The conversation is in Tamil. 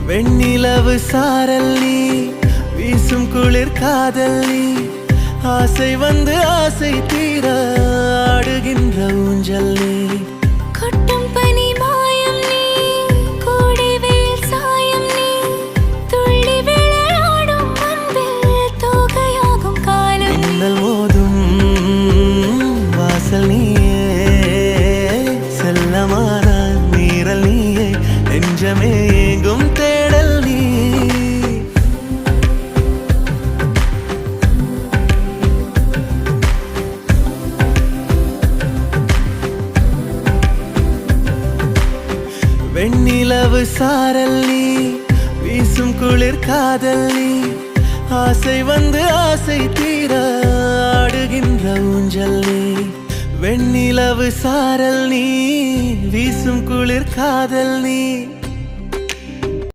வெண்ணிலவு சாரல் நீ, வீசும் குளிர் காதல் நீ, ஆசை வந்து ஆசை தீர ஆடுகின்ற ஊஞ்சல் நீ. கொட்டும் பனி மாயம் நீ, கோடை வெயில் சாயம் நீ, துள்ளி விளையாடும் அன்பில் தோகையாகும் காலம். மின்னல் மோதும் வாசல் நீயே, செல்லமான நீரல் நீயே, நெஞ்சமே எங்கும் தேடல் நீ. வெண்ணிலவு சாரல் நீ, வீசும் குளிர் காதல் நீ, ஆசை வந்து ஆசை தீர ஆடுகின்ற ஊஞ்சல் நீ. வெண்ணிலவு சாரல் நீ, வீசும் குளிர் காதல் நீ,